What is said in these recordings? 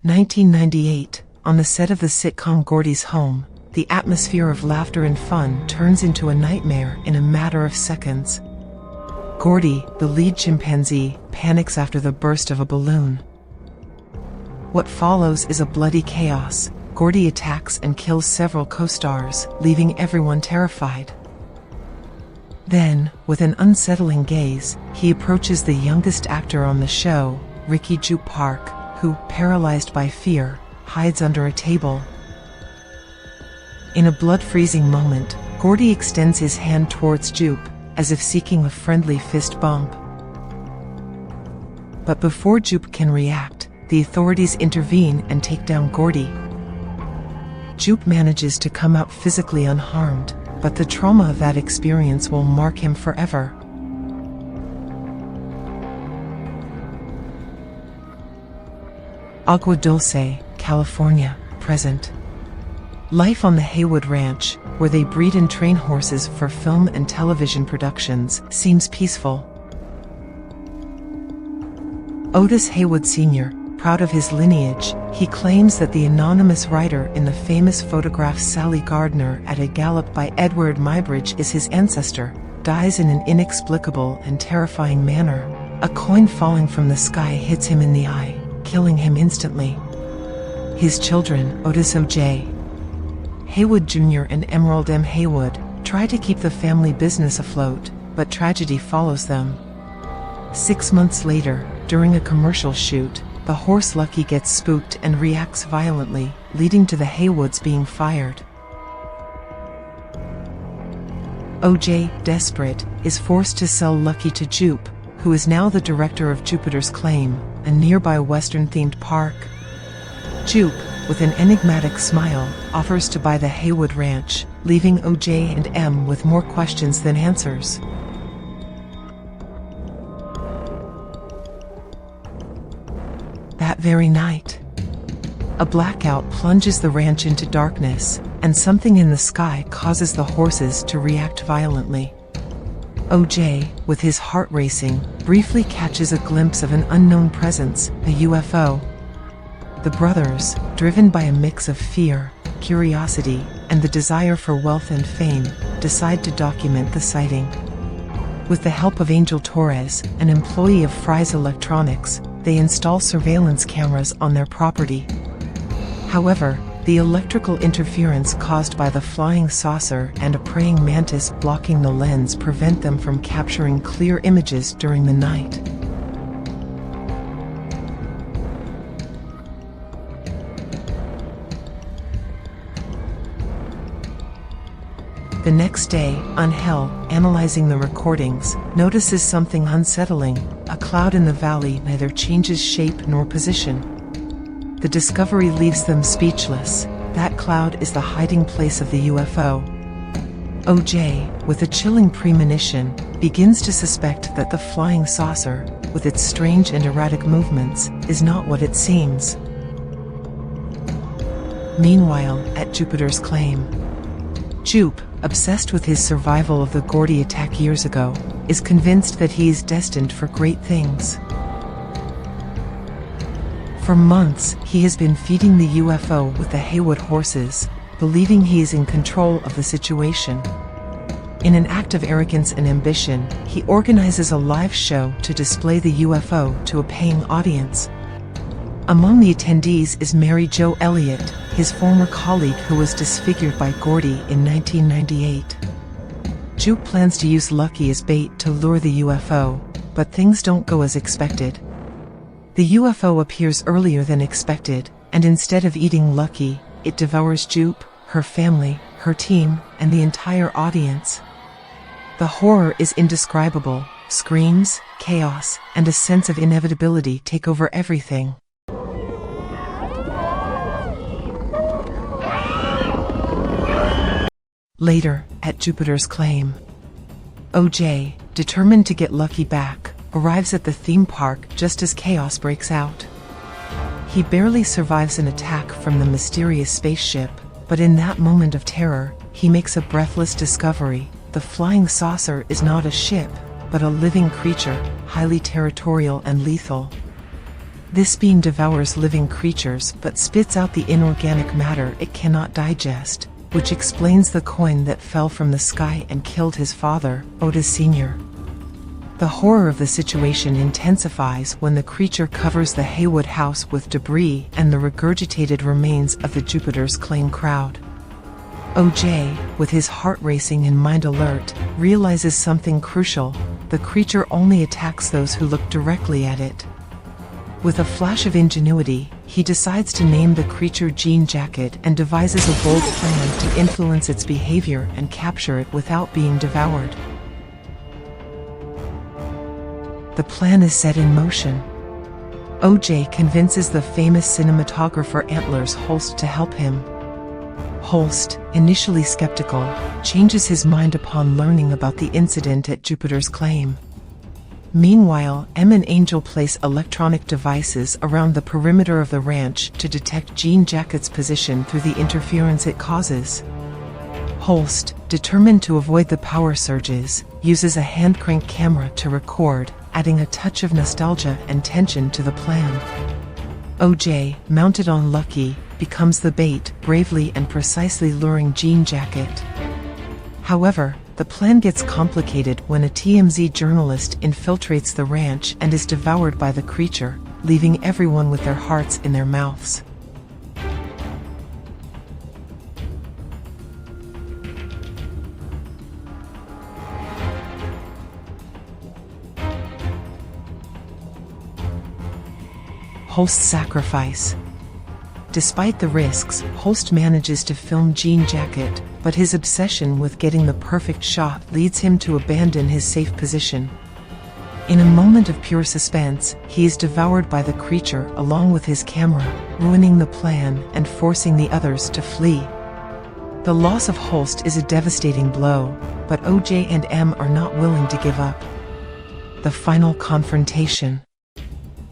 1998, on the set of the sitcom Gordy's Home, the atmosphere of laughter and fun turns into a nightmare in a matter of seconds. Gordy, the lead chimpanzee, panics after the burst of a balloon. What follows is a bloody chaos. Gordy attacks and kills several co-stars, leaving everyone terrified. Then, with an unsettling gaze, he approaches the youngest actor on the show, Ricky Jupe Park, who, paralyzed by fear, hides under a table. In a blood-freezing moment, Gordy extends his hand towards Jupe, as if seeking a friendly fist bump. But before Jupe can react, the authorities intervene and take down Gordy. Jupe manages to come out physically unharmed, but the trauma of that experience will mark him forever. Agua Dulce, California, present. Life on the Haywood Ranch, where they breed and train horses for film and television productions, seems peaceful. Otis Haywood Sr., proud of his lineage, he claims that the anonymous writer in the famous photograph Sally Gardner at a gallop by Edward Muybridge is his ancestor, dies in an inexplicable and terrifying manner. A coin falling from the sky hits him in the eye, killing him instantly. His children, Otis O.J. Haywood Jr. and Emerald M. Haywood, try to keep the family business afloat, but tragedy follows them. 6 months later, during a commercial shoot, the horse Lucky gets spooked and reacts violently, leading to the Haywoods being fired. O.J., desperate, is forced to sell Lucky to Jupe, who is now the director of Jupiter's Claim, a nearby Western-themed park. Jupe, with an enigmatic smile, offers to buy the Haywood Ranch, leaving O.J. and M with more questions than answers. That very night, a blackout plunges the ranch into darkness, and something in the sky causes the horses to react violently. O.J., with his heart racing, briefly catches a glimpse of an unknown presence, a UFO. The brothers, driven by a mix of fear, curiosity, and the desire for wealth and fame, decide to document the sighting. With the help of Angel Torres, an employee of Fry's Electronics, they install surveillance cameras on their property. However, the electrical interference caused by the flying saucer and a praying mantis blocking the lens prevent them from capturing clear images during the night. The next day, Angel, analyzing the recordings, notices something unsettling. A cloud in the valley neither changes shape nor position. The discovery leaves them speechless. That cloud is the hiding place of the UFO. O.J., with a chilling premonition, begins to suspect that the flying saucer, with its strange and erratic movements, is not what it seems. Meanwhile, at Jupiter's Claim, Jupe, obsessed with his survival of the Gordy attack years ago, is convinced that he is destined for great things. For months, he has been feeding the UFO with the Haywood horses, believing he is in control of the situation. In an act of arrogance and ambition, he organizes a live show to display the UFO to a paying audience. Among the attendees is Mary Jo Elliott, his former colleague who was disfigured by Gordy in 1998. Jupe plans to use Lucky as bait to lure the UFO, but things don't go as expected. The UFO appears earlier than expected, and instead of eating Lucky, it devours Jupe, her family, her team, and the entire audience. The horror is indescribable. Screams, chaos, and a sense of inevitability take over everything. Later, at Jupiter's Claim, O.J., determined to get Lucky back, arrives at the theme park just as chaos breaks out. He barely survives an attack from the mysterious spaceship, but in that moment of terror, he makes a breathless discovery. The flying saucer is not a ship, but a living creature, highly territorial and lethal. This being devours living creatures but spits out the inorganic matter it cannot digest, which explains the coin that fell from the sky and killed his father, Otis Sr. The horror of the situation intensifies when the creature covers the Haywood house with debris and the regurgitated remains of the Jupiter's Claim crowd. OJ, with his heart racing and mind alert, realizes something crucial: the creature only attacks those who look directly at it. With a flash of ingenuity, he decides to name the creature Jean Jacket and devises a bold plan to influence its behavior and capture it without being devoured. The plan is set in motion. OJ convinces the famous cinematographer Antlers Holst to help him. Holst, initially skeptical, changes his mind upon learning about the incident at Jupiter's Claim. Meanwhile, Em and Angel place electronic devices around the perimeter of the ranch to detect Jean Jacket's position through the interference it causes. Holst, determined to avoid the power surges, uses a hand-crank camera to record, adding a touch of nostalgia and tension to the plan. OJ, mounted on Lucky, becomes the bait, bravely and precisely luring Jean Jacket. However, the plan gets complicated when a TMZ journalist infiltrates the ranch and is devoured by the creature, leaving everyone with their hearts in their mouths. Holst's sacrifice. Despite the risks, Holst manages to film Jean Jacket, but his obsession with getting the perfect shot leads him to abandon his safe position. In a moment of pure suspense, he is devoured by the creature along with his camera, ruining the plan and forcing the others to flee. The loss of Holst is a devastating blow, but OJ and Em are not willing to give up. The final confrontation.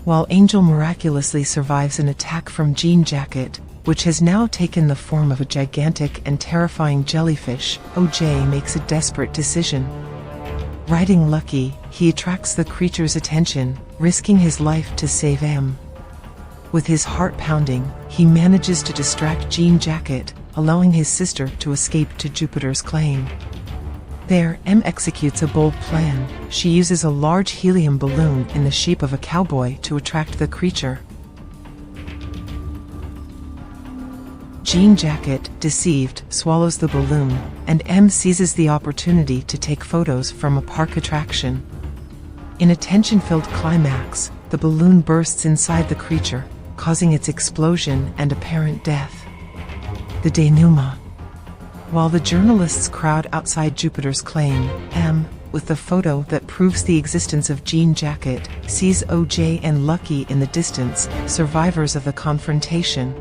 While Angel miraculously survives an attack from Jean Jacket, which has now taken the form of a gigantic and terrifying jellyfish, OJ makes a desperate decision. Riding Lucky, he attracts the creature's attention, risking his life to save Em. With his heart pounding, he manages to distract Jean Jacket, allowing his sister to escape to Jupiter's Claim. There, Em executes a bold plan. She uses a large helium balloon in the shape of a cowboy to attract the creature. Jean Jacket, deceived, swallows the balloon, and Em seizes the opportunity to take photos from a park attraction. In a tension-filled climax, the balloon bursts inside the creature, causing its explosion and apparent death. The denouement. While the journalists crowd outside Jupiter's Claim, Em, with the photo that proves the existence of Jean Jacket, sees OJ and Lucky in the distance, survivors of the confrontation.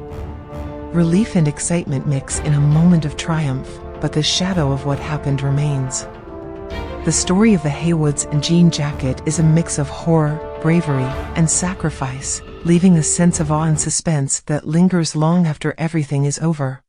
Relief and excitement mix in a moment of triumph, but the shadow of what happened remains. The story of the Haywoods and Jean Jacket is a mix of horror, bravery, and sacrifice, leaving a sense of awe and suspense that lingers long after everything is over.